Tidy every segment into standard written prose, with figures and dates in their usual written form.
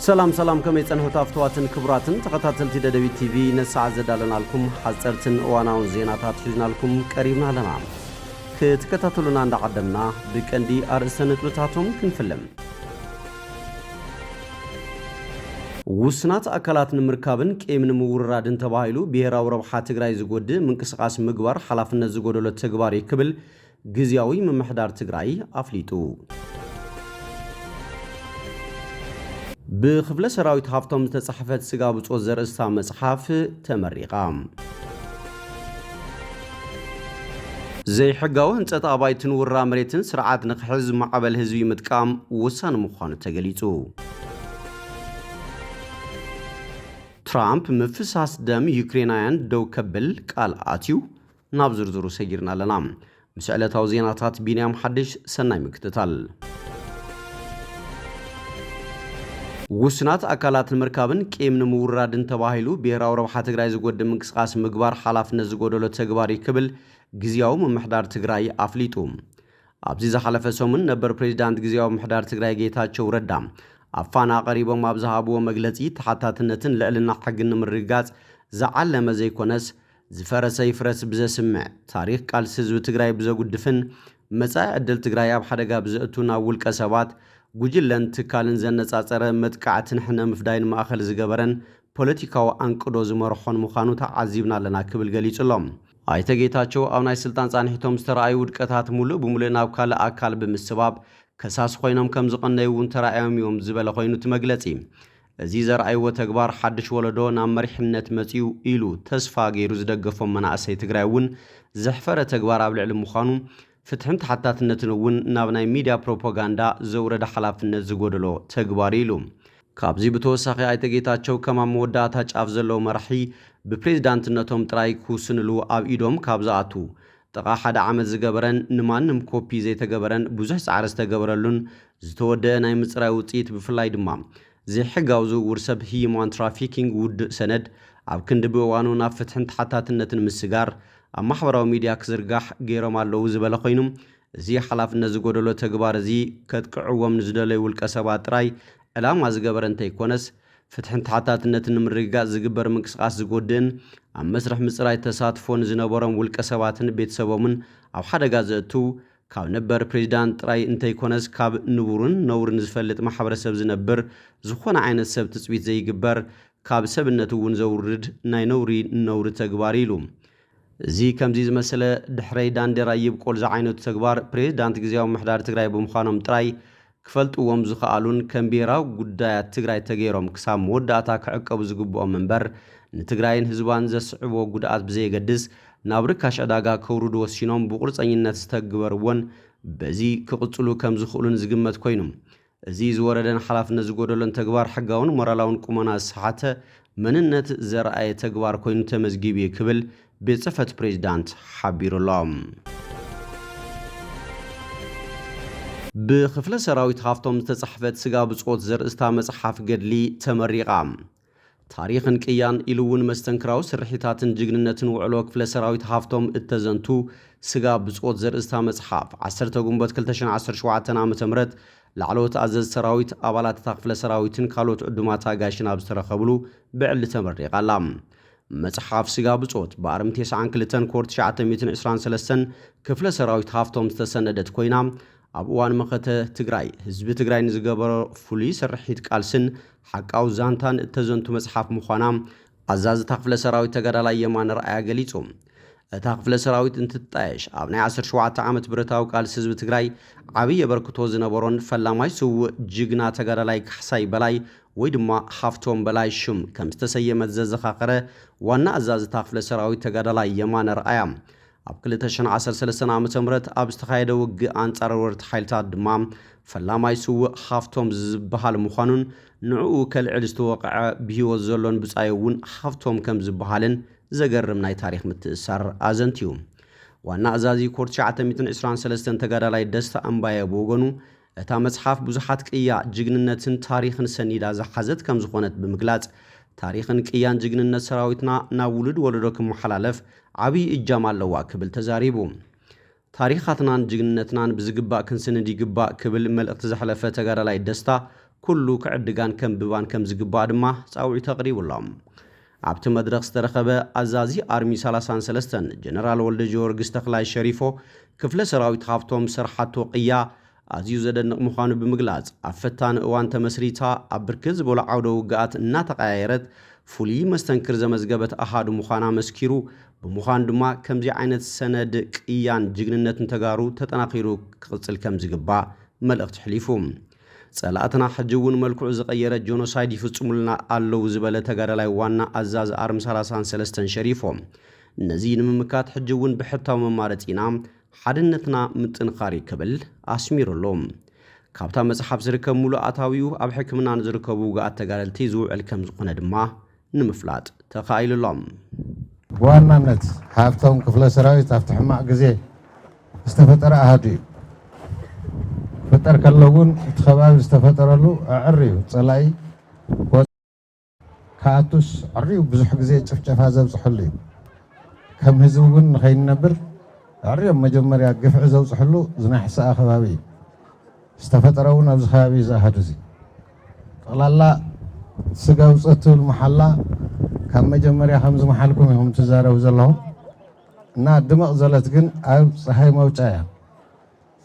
ሰላም ከመይ ጸንሑ ታፍተዋትን ክቡራትን ተኸታተልቲ ደደቢት ቲቪ ነሳዓ ዘዳለናልኩም ሓጸርትን እዋናውን ዜናታት ሒዝናልኩም ቀሪብና ኣለና ክትከታተሉና እንዳቀደምና ብቀንዲ አርእስተ ነጥብታቶም ክንፍልም ውስናት አካላት ንምርካብን ቄም ንምውራድን ተባሂሉ ብሔራዊ ረብሓ ትግራይ ዝጎድእ ምንቅስቃስ ምግባር ሓላፍነት ዝጎደሎ ተግባር ይክብል ግዚያዊ ምምሕዳር ትግራይ አፍሊጡ بخفلة سراويت هافتم تتصحفت سقاب توزر استا مصحف تمريقا زي حقاو هنصت ابايتن ورا مريتن سرعات نخحز معبل هزبي متقام وسان مخان تغليصو ترامب مفساس دم يوكرينيان دو كبل قال اتيو نابزرزرو سيرنا لنا مسألة زيناتات بينيام حدش سناي مكتتال ውስናት አካላት ምርካብን ቄም ንምውራድን ተባሂሉ ብሔራዊ ረብሓ ትግራይ ዝጎድእ ምንቅስቃስ ምግባር ሓላፍነት ዝጎደሎ ተግባር ይክብል ግዚያዊ ምምሕዳር ትግራይ አፍሊጡ ኣብዚ ዝሓለፈ ሰሙን ነበር ፕሬዝዳንት ግዚያዊ ምምሕዳር ትግራይ ጌታቸው ረዳ አፋና ቀሪቦም ኣብ ዝሃብዎ መግለጺ ተሓታትነትን ልዕልና ሕግን ንምርጋጽ ዝዓለመ ዘይኮነስ ዝፈረሰ ይፍረስ ብዘስምዕ ታሪኽ ቃልሲ ህዝቢ ትግራይ ብዘጉድፍን መጻኢ ዕድል ትግራይ ኣብ ሓደጋ ብዘእቱና ውልቀ ሰባት ጉጅለን ትካልን ዘነጻጸረ መጥቃዕትን ሕነ ምፍዳይን ማእኸል ዝገበረን ፖለቲካዊ አንቅዶ ዝመርሖን ምዃኑ ተዓዚብና ኣለና ክብል ገሊጹሎም ኣይተ ጌታቸው ኣብ ናይ ስልጣን ጻንሒቶም ዝተረኣዩ ውድቀታት ሙሉእ ብሙሉእ ናብ ካልእ ኣካል ብምስባብ ከሳስ ኮይኖም ከም ዝቐነዩውን ተራእዮም እዮም ዝበለ ኮይኑ ትመግለጺ እዚ ዘርኣይዎ ተግባር ሓድሽ ወለዶ ናብ መሪሕነት መጺኡ ኢሉ ተስፋ ገይሩ ዝደገፎም መናእሰይ ትግራይ እውን ዘሕፈረ ተግባር ኣብ ልዕሊ ምዃኑ ፍትሕን ተሓታትነትን እውን ናብ ናይ ሚድያ ፕሮፓጋንዳ ዘውረደ ሓላፍነት ዝጎደሎ ተግባር ኢሉ ካብዚ ብተወሳኺ ኣይተ ጌታቸው ከማ መወዳእታ ጫፍ ዘለዎ መራሒ ብፕሬዝዳንትነቶም ጥራይ ክውስንሉ ኣብ ኢዶም ካብ ዝኣቱ ጥቓ ሓደ ዓመት ዝገበረን ንማንም ኮፒ ዘይተገበረን ብዙሕ ፃዕሪ ዝተገበረሉን ዝተወደአ ናይ ምፅራይ ውፅኢት ብፍላይ ድማ ዘይሕጋዊ ዝውውር ሰብ ሂዩማን ትራፊኪንግ ውድእ ሰነድ ኣብ ክንዲ ብእዋኑ ናብ ፍትሕን ተሓታትነትን ምስጋር ኣብ ማሕበራዊ ሚድያ ክዝርጋሕ ገይሮም ኣለዉ ዝበለ ኮይኑ እዚ ሓላፍነት ዝጎደሎ ተግባር እዚ ከጥቅዕዎም ንዝደለዩ ውልቀ ሰባት ጥራይ ዕላማ ዝገበረ እንተይኮነስ ፍትሕን ተሓታትነትን ንምርጋጽ ዝግበር ምንቅስቃስ ዝጎድእን ኣብ መስርሕ ምፅራይ ተሳትፎን ዝነበሮም ውልቀ ሰባትን ቤተሰቦምን ኣብ ሓደጋ ዘእቱ ካብ ነበር ፕሬዝዳንት ጥራይ እንተይኮነስ ካብ ንቡርን ነውርን ዝፈልጥ ማሕበረሰብ ዝነብር ዝኾነ ዓይነት ሰብ ትፅቢት ዘይግበር ካብ ሰብነት እውን ዘውርድ ናይ ነውሪ ተግባር ኢሉ እዚ ከምዚ ዝመሰለ ድሕረይ ዳንዴራ ይብቆል ዝዓይነቱ ተግባር ፕሬዝዳንት ግዚያዊ ምምሕዳር ትግራይ ብምዃኖም ጥራይ ክፈልጥዎም ዝኽኣሉን ከም ብሔራዊ ጉዳያት ትግራይ ተገይሮም ክሳብ መወዳእታ ክዕቀቡ ዝግብኦም እምበር ንትግራይን ህዝባን ዘስዕቦ ጉድኣት ብዘየገድስ ናብ ርካሽ ዕዳጋ ከውርዱ ወሲኖም ብቁርፀኝነት ዝተግበርዎን በዚ ክቕፅሉ ከም ዝኽእሉን ዝግመት ኮይኑ እዚ ዝወረደን ሓላፍነት ዝጎደሎን ተግባር ሕጋውን ሞራላውን ቁመና ዝሰሓተ መንነት ዘርኣየ ተግባር ኮይኑ ተመዝጊቡ ክብል بصفة بريزيدانت حبير الله بخفلة سراويت هافتم تصحفت سقاب صوت زر استا مصحف قدلي تمريقا تاريخ كيان إلوون مستنكراو سرحيتاتن جغننتن وعلو كفلة سراويت هافتم اتزنتو سقاب صوت زر استا مصحف عسرتا قنبت كلتشن عسر شوعتنا متمرت لعلوت عزز سراويت أبالات تاقفلة سراويتن كالوت عدوماتا قاشنا بسترخبلو بعل تمريقا لام مصحف سقاب صوت بارم 92 كورت 923 كفله سراويت هافتم تسندت ኮይና ኣብ እዋን መኸተ ትግራይ ህዝቢ ትግራይ ንዝገበሮ ፍሉይ ስርሒት ቃልስን ሓቃው ዛንታን ተዘንቱ መጽሓፍ ምዃና ኣዛዝ ታክፍለ ሰራዊት ተጋዳላይ የማነ ረኣያ ገሊጹ እታ ክፍለ ሰራዊት እንትጣየሽ ኣብ ናይ 17 ዓመት ብረታዊ ቃልሲ ህዝቢ ትግራይ ዓብይ የበርክቶ ዝነበሮን ፈላማይ ስውእ ጅግና ተጋዳላይ ካሕሳይ በላይ ወይ ድማ ሃፍቶም በላይ ሽም ከም ዝተሰየመት ዘዘኻኸረ ዋና ኣዛዝ ታክፍለ ሰራዊት ተጋዳላይ የማነ ረኣያ ኣብ 2013 ዓመተ ምህረት ኣብ ዝተኻየደ ውግእ አንጻር ወርት ሓይልታት ድማ ፈላማይ ስውእ ሃፍቶም ዝበሃል ምዃኑን ንዕኡ ከልዕል ዝተወቅዐ ብሂወት ዘሎን ብጻይውን ሃፍቶም ከም ዝበሃልን ዘገርም ናይ ታሪክ ምትእሳር ኣዘንቲዩ ዋና ኣዛዚ ኮርት 923 ተጋዳላይ ደስታ ኣምባየ ብወገኑ እታ መጽሓፍ ብዙሓት ቅያ ጅግንነትን ታሪኽን ሰኒዳ ዝሓዘት ከም ዝኾነት ብምግላጽ ታሪኽን ቅያን ጅግንነት ሰራዊትና ናብ ውሉድ ወለዶ ክመሓላለፍ ዓብይ እጃም ኣለዋ ክብል ተዛሪቡ ታሪኻትናን ጅግንነትናን ብዝግባእ ክንስንድ ይግባእ ክብል መልእኽቲ ዘሕለፈ ተጋዳላይ ደስታ ኩሉ ክዕድጋን ከም ብባን ከም ዝግባእ ድማ ጻውዒ ተቕሪቡሎም ኣብቲ መድረኽ ዝተረኸበ ኣዛዚ ኣርሚ 33 ጀነራል ወልደ ጊዮርጊስ ተክላይ ሸሪፎ ክፍለ ሰራዊት ካብቶም ስርሓቶ ቅያ ኣዝዩ ዘደንቕ ምዃኑ ብምግላጽ ኣብ ፈታኒ እዋን ተመስሪታ ኣብ ብርክት ዝበሉ ዓውደ ውግኣት እናተቀያየረት ፍሉይ መስተንክር ዘመዝገበት ኣሃዱ ምዃና መስኪሩ ብምዃኑ ድማ ከምዚ ዓይነት ሰነድ ቅያን ጅግንነትን ተጋሩ ተጠናኺሩ ክቕጽል ከም ዝግባእ መልእኽቲ ሕሊፉ ጸላእትና ሕጂ እውን መልክዑ ዝቐየረ ጆኖሳይድ ይፍጽሙልና ኣለዉ ዝበለ ተጋዳላይ ዋና ኣዛዝ ኣርሚ 33 ሸሪፎም ነዚ ንምምካት ሕጂ እውን ብሕታዊ መማረፂና ሓድነትና ምጥንኻሪ ክብል ኣስሚሩሎም ካብታ መጽሓፍ ዝርከብ ሙሉ ኣታዊው ኣብ ሕክምናን ዝርከቡ ውግኣት ተጋደልቲ ዝውዕል ከም ዝኾነ ድማ ንምፍላጥ ተኻኢሉሎም በዋናነት ሃብቶም ክፍለ ሰራዊት ኣብቲ ሕማቕ ግዜ ዝተፈጠረ ኣሃዱ እዩ ፈጠር ከለውን እቲ ከባቢ ዝተፈጠረሉ ዕርዩ ጸላይ ካኣቱስ ዕርዩ ብዙሕ ግዜ ጭፍጨፋ ዘብፅሐሉ እዩ ከም ህዝቢ እውን ንኸይነብር ዕርዮም መጀመርያ ግፍዒ ዘብፅሐሉ ዝናሕሰኣ ከባቢ እዩ ዝተፈጠረ እውን ኣብዚ ከባቢ ዝኣሃዱ እዚ ጠቕላላ ስጋ ውፅእ ትብል መሓላ ካብ መጀመርያ ከም ዝመሓልኩም ኢኹም ትዛረቡ ዘለኹም እና ድምቕ ዘለት ግን ኣብ ፀሓይ መውጫ እያ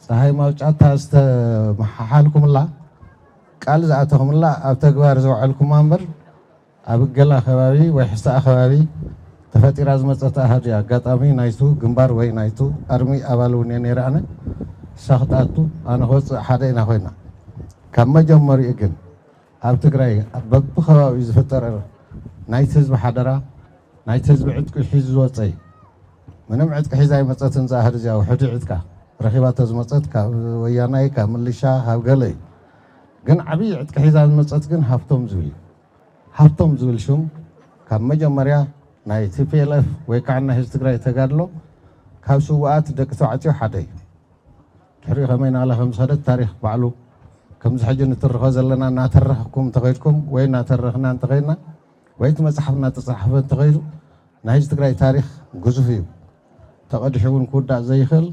ፀሓይ ማውጫታ ዝተመሓልኩምላ ቃል ዝኣተኹምላ ኣብ ተግባር ዝውዕልኩም እምበር ኣብ ገላ ከባቢ ወይ ሕሳእ ከባቢ ተፈጢራ ዝመፀት ኣሃዱ እያ ኣጋጣሚ ናይቱ ግንባር ወይ ናይቱ ኣርሚ ኣባል እውን እየ ነይረ ኣነ ሳኽጣቱ ኣነ ክወፅእ ሓደ ኢና ኮይና ካብ መጀመሪኡ ግን ኣብ ትግራይ በብኸባቢኡ ዝፍጠር ናይቲ ህዝቢ ሓደራ ናይቲ ህዝቢ ዕጥቂ ሒዙ ዝወፀ እዩ ምንም ዕጥቂ ሒዛ ኣይመፀትን ዝኣሃዱ እዚኣ ውሕዱ ዕጥቃ ረኺባቶ ዝመፀት ካብ ወያናይ ካብ ምልሻ ካብ ገለ እዩ ግን ዓብዪ ዕጥቂ ሒዛ ዝመፀት ግን ሃብቶም ዝብል እዩ ሃብቶም ዝብል ሹም ካብ መጀመርያ ናይ ቲፒኤልኤፍ ወይ ከዓ ናይ ህዝቢ ትግራይ ተጋድሎ ካብ ስዋኣት ደቂ ተባዕትዮ ሓደ እዩ ድሕሪኡ ከመይ ናላ ከም ዝኸደት ታሪክ ባዕሉ ከምዚ ሕጂ ንትርኸ ዘለና እናተረኽኩም ተኸይድኩም ወይ እናተረኽና እንተኸይድና ወይ እቲ መፅሓፍ እናተፃሓፈ እንተኸይዱ ናይ ህዝቢ ትግራይ ታሪክ ግዙፍ እዩ ተቐዲሑ እውን ክውዳእ ዘይኽእል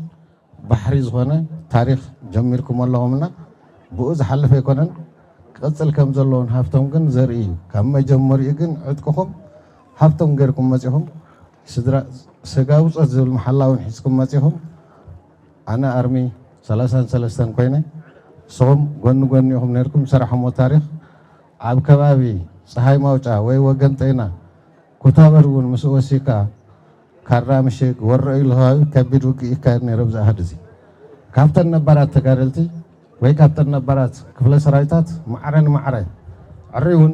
ባሕሪ ዝኾነ ታሪክ ጀሚርኩም ኣለኹምና ብኡ ዝሓለፈ ኣይኮነን ክቕፅል ከም ዘለዎን ሃብቶም ግን ዘርኢ እዩ ካብ መጀመሪኡ ግን ዕጥቅኹም ሃብቶም ገይርኩም መፂኹም ስጋ ውፅት ዝብል መሓላ እውን ሒዝኩም መፂኹም ኣነ ኣርሚ 33 ኮይነ ንስኹም ጎኒ ጎኒ ኢኹም ነርኩም ሰራሕሞ ታሪክ ኣብ ከባቢ ፀሓይ ማውጫ ወይ ወገን ጤና ኩታበር እውን ምስ ወሲካ ካራ ምሽግ ወረኢሉ ከባቢ ከቢድ ውግእ ይካየድ ነይሩ ብዝኣሃዱ እዚ ካብተን ነባራት ተጋደልቲ ወይ ካብተን ነባራት ክፍለ ሰራዊታት ማዕረ ንማዕረ ዕሪ እውን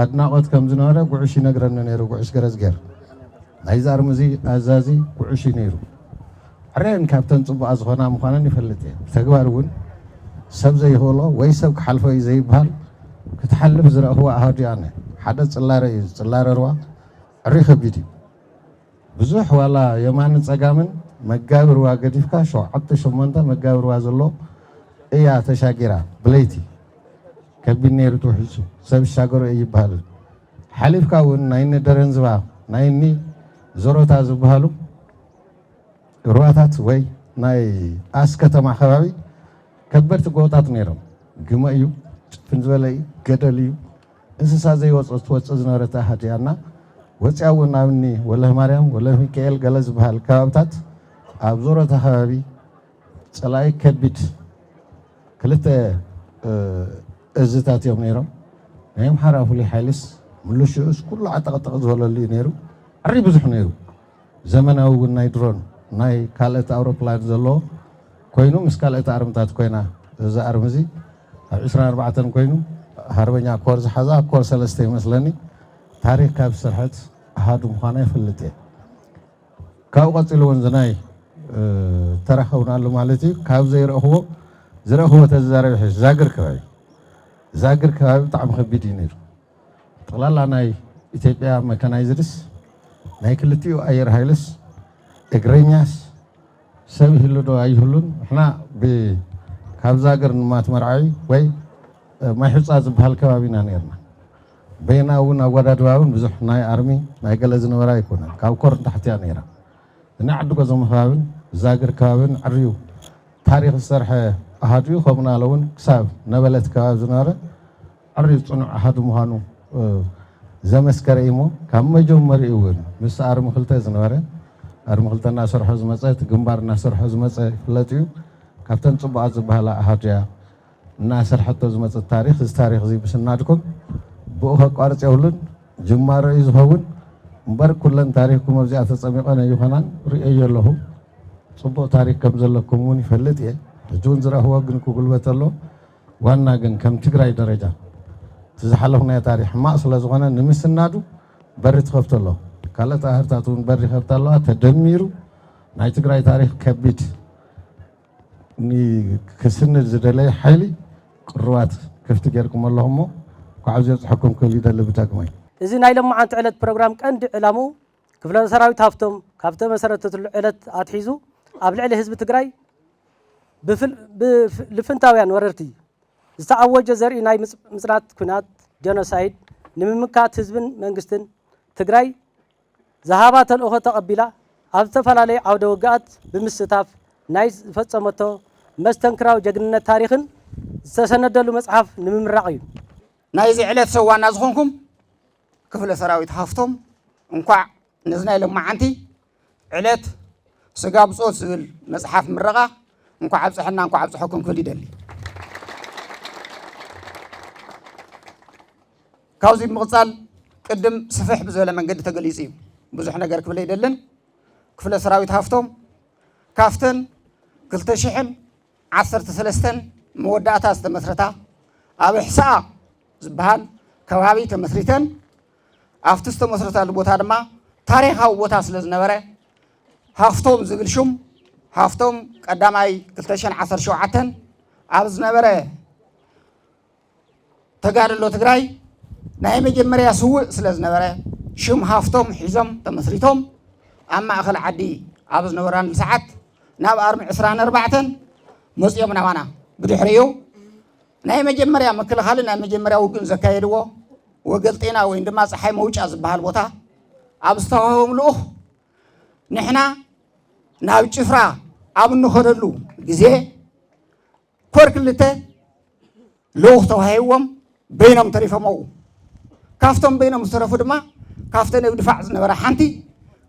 ኣድናቆት ከም ዝነበረ ጉዑሽ ይነግረኒ ነይሩ ጉዑሽ ገረዝጌር ናይዚ ኣርሚ እዚ ኣዛዚ ጉዑሽ እዩ ነይሩ ዕርየን ካብተን ፅቡቃ ዝኾና ምዃነን ይፈልጥ እየ ብተግባር እውን ሰብ ዘይኽእሎ ወይ ሰብ ክሓልፎ እዩ ዘይበሃል ክትሓልፍ ዝረኽቦ ኣሃዱ ኣነ ሓደ ፅላረ እዩ ፅላረ ሩባ ዕሪ ከቢድ እዩ ብዙሕ ዋላ የማንን ፀጋምን መጋቢ ሩባ ገዲፍካ 7-8 መጋቢ ሩባ ዘሎ እያ ተሻጊራ ብለይቲ ከቢድ ነይሩ ትውሒሱ ሰብ ሻገሮ ይበሃል ሓሊፍካ እውን ናይኒ ደረንዝባ ናይኒ ዞሮታ ዝበሃሉ ሩባታት ወይ ናይ ኣስ ከተማ ከባቢ ከበድቲ ጎቦታት ነይሮም ግመ እዩ ጭፍን ዝበለ እዩ ገደል እዩ እንስሳ ዘይወፅእ ትወፅእ ዝነበረት ኣሃዱ እያና ወፅያ እውን ናብኒ ወለህ ማርያም ወለህ ሚካኤል ገለ ዝበሃል ከባብታት ኣብ ዞሮታ ከባቢ ፀላኢ ከቢድ ክልተ እዝታት እዮም ነይሮም ናይ ኣምሓራ ፍሉይ ሓይልስ ምልሽኡስ ኩሉ ዓጠቕጠቕ ዝበለሉ እዩ ነይሩ ዕሪ ብዙሕ ነይሩ ዘመናዊ እውን ናይ ድሮን ናይ ካልኦት ኣውሮፕላን ዘለዎ ኮይኑ ምስ ካልኦት ኣርምታት ኮይና እዚ ኣርሚ እዚ ኣብ 24 ኮይኑ ሃርበኛ ኮር ዝሓዛ ኮር 3 ይመስለኒ ታሪክ ካብ ስርሐት ኣሃዱ ምዃና ይፍልጥ እየ ካብኡ ቀፂሉ እውን ዝናይ ተረኸብናሉ ማለት እዩ ካብ ዘይረኽቦ ዝረኽቦ ተዛረቢ ሕሽ ዛግር ከባቢ ብጣዕሚ ከቢድ እዩ ነይሩ ጠቕላላ ናይ ኢትዮጵያ መካናይዝድስ ናይ ክልቲኡ ኣየር ሃይልስ እግረኛስ ሰብ ይህሉ ዶ ኣይህሉን ንሕና ካብ ዛግር ንማት መርዓዊ ወይ ማይ ሕፃ ዝበሃል ከባቢና ነርና በይና እውን ኣወዳድባ እውን ብዙሕ ናይ ኣርሚ ናይ ገለ ዝነበራ ኣይኮነን ካብ ኮር ታሕትያ ነይራ ናይ ዓዲ ጎዞም ከባብን ዛግር ከባብን ዕርዩ ታሪክ ዝሰርሐ ኣሃዱ ከምኡናለ እውን ክሳብ ነበለት ከባቢ ዝነበረ عري صنع أحد مهانو زمسكر إيمو كم مجمري يقول مس أرم خلته زنوره أرم خلته ناصر حزمة تجمبار ناصر حزمة فلاتيو كابتن صباح زبالة أحديا ناصر حتى زمة التاريخ زي بس نادكم بوها قارس يقولون جمار يزهون مبار كلن تاريخكم أبزي أتصميقنا يوحنان رأي له صبوا تاريخ كم زلكم وني فلتيه جون زرا هو جن كقول بتلو وانا جن كم تقرأ درجة تزحلقنا تاريخ ما أصل زغنا نمس النادو بريت خفت الله كلا تاهر تاتون بري خفت الله تدميرو ناي تقرأ تاريخ كبيت ني كسن الزدلي حالي قروات كيف تجاركم اللهم وعاوز حكم كل ده اللي بتاعكم إذا نايلم عن تعلت برنامج كان علامو كفلا سراوي تافتم كافته مسرت تعلت أتحيزو قبل على حزب تقرأ لفنتاويان وررتي استعوج زري ناي مسرات كنات جنوسايد نممكات حزبن منغستن تግራይ ذهابات الأخوة تقبلا أبتفلالي عود وقات بمستاف ناي فتصمتو مستنكراو جغنነት ታሪኽን ዝተሰነደሉ መጽሐፍ ንምምራቕ ናይ ዝዕለት ሰዋና ዝኾንኩም ክፍለ ሰራዊት ሃፍቶም እንኳዕ ንዝናይ ለማዓንቲ ዕለት ስጋ ብጾት ዝብል መጽሐፍ ምረቓ እንኳዕ ኣብፅሕና እንኳዕ ኣብፅሕኩም ክብል ይደሊ ካውዚ ምቕፃል ቅድም ስፍሕ ብዘበለ መንገዲ ተገሊጹ እዩ ብዙሕ ነገር ክብል ይደልን ክፍለ ሰራዊት ሃፍቶም ካፍተን 2013 መወዳእታ ዝተመስረታ ኣብ ሕሳኣ ዝበሃል ከባቢ ተመስሪተን ኣብቲ ዝተመስረታሉ ቦታ ድማ ታሪኻዊ ቦታ ስለ ዝነበረ ሃፍቶም ዝብል ሹም ሃፍቶም ቀዳማይ 2017 ኣብ ዝነበረ ተጋድሎ ትግራይ ናይ መጀመርያ ስውእ ስለ ዝነበረ ሹም ሃፍቶም ሒዞም ተመስሪቶም ኣብ ማእኸል ዓዲ ኣብ ዝነበራን ሰዓት ናብ ኣርሚ 24 መፅኦም ናባና ብድሕሪኡ ናይ መጀመርያ መከላኸሊ ናይ መጀመርያ ውግን ዘካየድዎ ወገልጤና ወይ ድማ ፀሓይ መውጫ ዝበሃል ቦታ ኣብ ዝተዋህቦም ልኡኽ ንሕና ናብ ጭፍራ ኣብ እንኸደሉ ግዜ ኮር ክልተ ልኡኽ ተዋሂቦም በይኖም ተሪፎም ኣው ካፍቶም በይኖም ዝተረፉ ድማ ካፍተን ኣብ ድፋዕ ዝነበረ ሓንቲ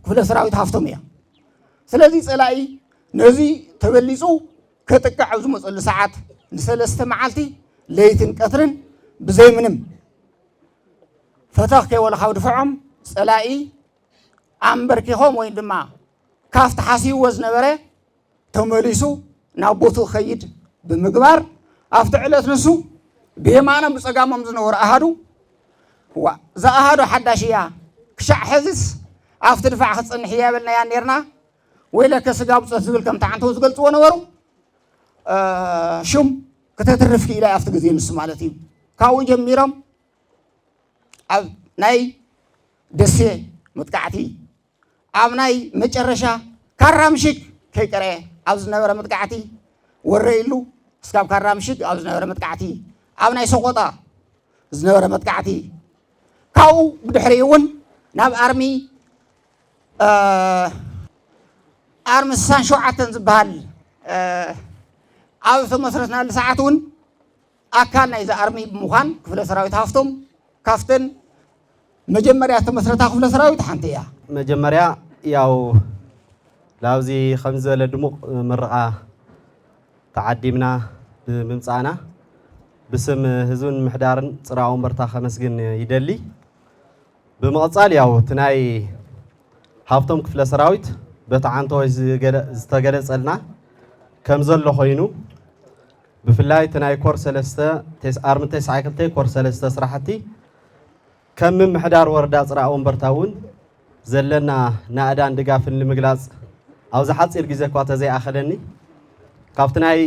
ክፍለ ሰራዊት ሃፍቶም እያ ስለዚ ፀላኢ ነዚ ተበሊፁ ከጥቃዕ ኣብ ዝመፀሉ ሰዓት ንሰለስተ መዓልቲ ለይትን ቀትርን ብዘይ ምንም ፈተኽ ከይወለኻው ድፍዖም ፀላኢ ኣንበርኪኾም ወይ ድማ ካፍቲ ሓሲብዎ ዝነበረ ተመሊሱ ናብ ቦቱ ኸይድ ብምግባር ኣብቲ ዕለት ንሱ ብየማኖም ብፀጋሞም ዝነበሩ ኣሃዱ ዝኣሃዱ ሓዳሽ እያ ክሻዕ ሕዝስ ኣብቲ ድፋዕ ክፀንሕ እያ የበልናያ ነርና ወይ ለከ ስጋ ብፆት ዝብል ከም ተዓንተው ዝገልፅዎ ነበሩ ሹም ከተትርፍ ኢላ ኣብቲ ግዜ ንሱ ማለት እዩ ካብኡ ጀሚሮም ኣብ ናይ ደሴ መጥቃዕቲ ኣብ ናይ መጨረሻ ካራምሽግ ከይቀረየ ኣብ ዝነበረ መጥቃዕቲ ወረኢሉ እስካብ ካራምሽግ ኣብ ዝነበረ መጥቃዕቲ ኣብ ናይ ሰቆጣ ዝነበረ መጥቃዕቲ ካብኡ ብድሕሪ እውን ናብ ኣርሚ 67 ዝበሃል ኣብ ተመስረትናሉ ሰዓት እውን ኣካል ናይ ኣርሚ ብምዃን ክፍለ ሰራዊት ሃፍቶም ካፍተን መጀመርያ ተመስረታ ክፍለ ሰራዊት ሓንቲ እያ መጀመርያ ያው ላውዚ ከምዚ ዝበለ ድሙቕ ምርቓ ተዓዲምና ብምምፃእና ብስም ህዝብን ምሕዳርን ፅራዊ ወንበርታ ከመስግን ይደሊ ብምቕፃል ያው እቲ ናይ ሃፍቶም ክፍለ ሰራዊት በተዓንተወይ ዝተገለፀልና ከም ዘሎ ኮይኑ ብፍላይ እቲ ናይ ኮር 3 ኣርሚ 92 ኮር 3 ስራሕቲ ከም ምምሕዳር ወረዳ ፅራዊ ወንበርታ እውን ዘለና ናእዳን ድጋፍን ንምግላፅ ኣብዚ ሓፂር ግዜ እኳ ተዘይኣኸለኒ ካብቲ ናይ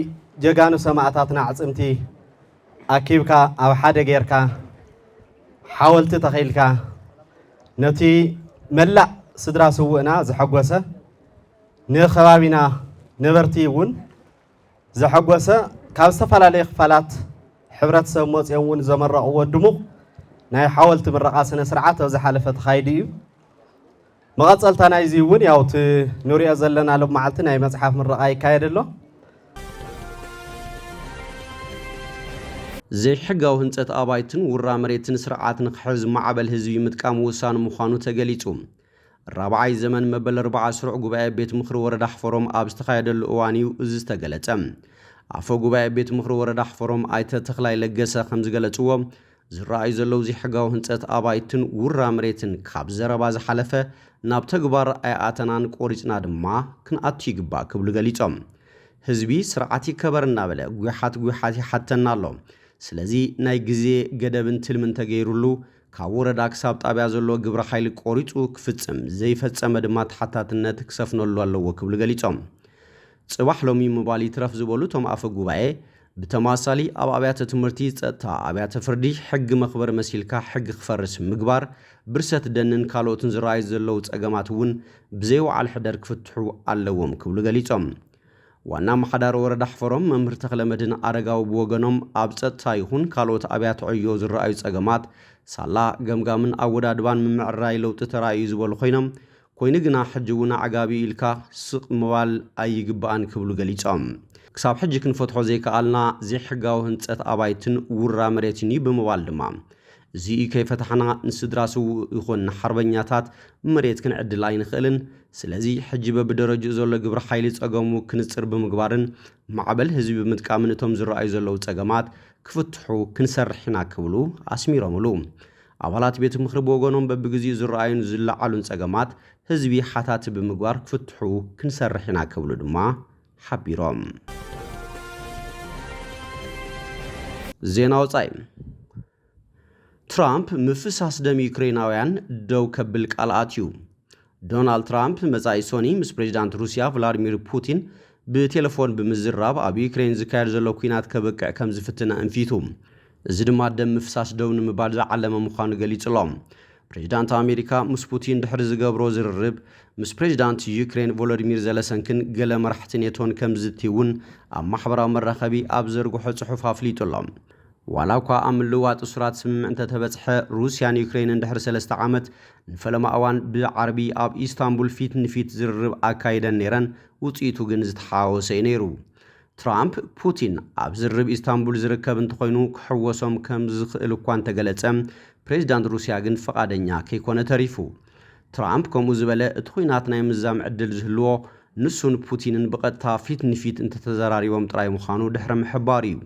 ጀጋኑ ሰማዕታትና ኣዕፅምቲ ኣኪብካ ኣብ ሓደ ጌርካ ሓወልቲ ተኺልካ ነቲ መላእ ስድራ ስውእና ዝሐጎሰ ንኸባቢና ነበርቲ እውን ዝሐጎሰ ካብ ዝተፈላለዩ ክፋላት ሕብረተሰብ መፅኦም እውን ዘመረቕዎ ድሙቕ ናይ ሓወልቲ ምረቓ ስነ ስርዓት ኣብ ዝሓለፈ ተኻይዲ እዩ መቐፀልታ ናይዚ እውን ያው እቲ ንሪኦ ዘለና ሎመዓልቲ ናይ መፅሓፍ ምረቓ ይካየድ ኣሎ زي حقاو هنصت أبايتن ورا مريتن سرعات نخحز معبل هزبي متقام وسان مخانو تقليتو الرابعي زمن مبل 4 سرع قباء بيت مخر ورد حفرهم أبستخايد الأوانيو إزيست قلتم عفو قباء بيت مخر ورد حفرهم آيتا تخلاي لقسا خمز قلتوهم زرائي زلو زي حقاو هنصت أبايتن ورا مريتن كاب زرباز حلفة ناب تقبار آياتنان قوريتنا دما كن أتي قبا كبلو قليتم هزبي سرعاتي كبرنا بلا قوحاتي حتى نالو سلازي ناي غزي قدبن تلمن تغيرلو كاوردا كساب طابيا زلو غبر خايل قوريطو كفصم زي فصم دما تحتاتنت كسفنلو الله كبل غليصم صباح لومي موبايل ترف زبولو توم افغوباي بتماثالي ابابيات تمرتي صتا ابيات فردي حق مخبر مسيلكا حق خفرس مغبار برست دنن كالوتن زراي زلو صقمات ون بزيو على الحدر كفتحو اللوم كبل غليصم وانا محدار ورد حفرهم ممر تخلمدن ارغاو بوغنوم ابصتا يكون كالوت ابيات عيو زراي صقمات سالا غمغامن اودادبان ممعراي لوط تراي زبل خوينم كوينغنا حجونا عقابي الكا سق موال ايغبان كبلو غليصام كساب حج كنفتحو زي كالنا زي حقاو هنصت ابايتن ورا مريتني بموال دما زي كيف فتحنا نسدراسو يكون حربنياتات مريت كن عدل لاين خلن سلازي حجبه بدرجه زلو غبر حيل صقمو كنصر بمغبارن معبل حزب بمتقامنتهم زراي زلو صقمات كفتحو كنسرحنا كبلو اسميرملو አባላት ቤት ምክር በወገኖም በብግዚኡ ዝራአዩን ዝላዓሉን ጸገማት ህዝቢ ሓታት ብምግባር ክፍትሑ ክንሰርሕና ክብሉ ድማ ሓቢሮም ዜና ወጻኢ ትራምፕ ምፍሳስ ደም ዩክሬናውያን ደው ከብል ቃልኣትዩ ዶናልድ ትራምፕ መጻኢ ሶኒ ምስ ፕሬዝዳንት ሩሲያ ቭላዲሚር ፑቲን ብቴሌፎን ብምዝራብ ኣብ ዩክሬን ዝካየድ ዘሎ ኩናት ከበቅዕ ከም ዝፍትነ እንፊቱ زدما دم مفساس دون مبالزة علم مخان قليتلهم بريزيدانت أمريكا مس بوتين دحر زقابرو زررب مس بريزيدانت يوكرين فولوديمير زيلنسكي قال مرحتنيتون كم زتيون أما حبرا مرة خبي أبزر قحط صحف فليتلهم ولو كا أملوات أسرات سمم أنت تبتح روسيا يوكرين دحر سلست عامت فلما أوان بعربي أب إسطنبول فيت نفيت زررب أكايدا نيران وطيتو جنزت حاو سينيرو ترامب بوتين أبزرب إسطنبول زركب انتخينو كحوصهم كم زخلو كوان تقلتم بريزيدانت روسيا جن فقادنيا كيكون تريفو ترامب كمو زبالة اتخويناتنا يمزام عدل زهلو نسون بوتين بقتا فيت نفيت انت تزراري ومتراي مخانو دحرم حباريو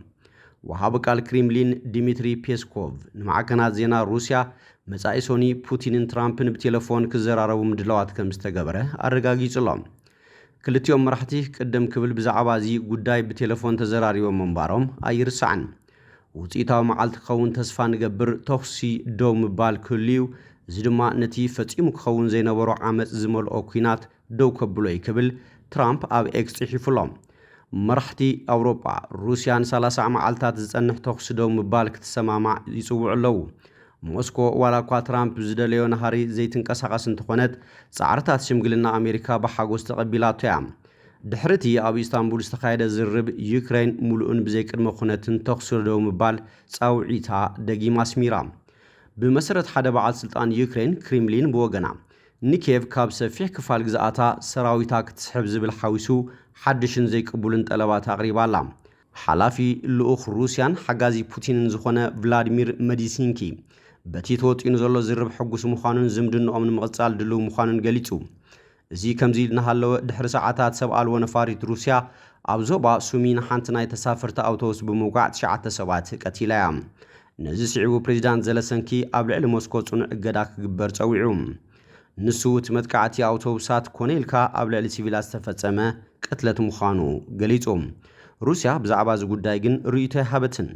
وهابك الكريملين ديمتري بيسكوف نمعكنات زينا روسيا مزاي سوني بوتين ترامبن بتليفون كزرارو مدلوات كمستقبره أرقاقي صلام كلتيوم مرحتي قدم كبل بزعبا زي قداي بتليفون تزراري ومنبارهم ايرسعن وطيتاو معالت خون تسفان قبر توخسي دو مبال كليو زدما نتي فتيمو خون زي نورو عامت زمال اوكينات دو كبلو كبل ترامب اب اكس تحيفلهم مرحتي اوروبا روسيان 30 معالتات زنح توخس دو مبال كتسمامع يصوع لو موسكو ولا كوا ترامب زدليو نهاري زيتن قسقاس انتخونت صعرتات شمغلنا امريكا بحاغوس تقبيلاتها دحرتي اب اسطنبول استخايد زرب يوكرين ملؤن بزي قدم خنتن تخسردو مبال صاوعيتا دغيما سميرا بمسرت حدا بعد سلطان يوكرين كريملين بوغنا نيكيف كاب سفيح كفال غزاتا سراويتا كتسحب زبل حاويسو حدشن زي قبولن طلبات تقريبا حلافي لوخ روسيان حغازي بوتين زخونه فلاديمير مديسينكي بتيتو طين زلو زرب حقوس مخانن زمدن امن مقصال دلو مخانن غليصو زي كمزي نحلو دحر ساعات سبال ونفاريت روسيا ابزوبا سومين حانتنا يتسافرت اوتوبوس بموقع 9 سبات قتيلايام نزي سعيو بريزيدانت زيلنسكي ابلع موسكو صنع غداك غبر صويعوم نسو تمتقعتي اوتوبوسات كونيلكا ابلع لسيفيلاس تفصمه قتلت مخانو غليصوم روسيا بزعبا زغداي جن ريته هابتن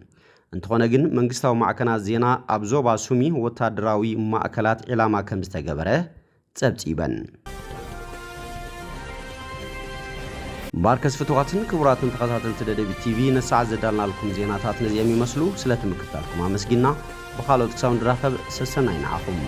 انتخونه جن منግስታው ማዕከናት ዜና አብዞባ ሱሚ ወታደራዊ ማዕከላት ኢላማ ከምስተገበረ ጸብጺበን ባርከስ ፍትዋትን ክቡራትን ተከታተልት ደደቢት ቲቪ ነሳዓት ዘዳልናልኩም ዜናታት ነዚህ የሚመስሉ ስለተመከታልኩም አመስግና በኻሎት ሳውንድ ራኸብ ሰሰናይና አኹም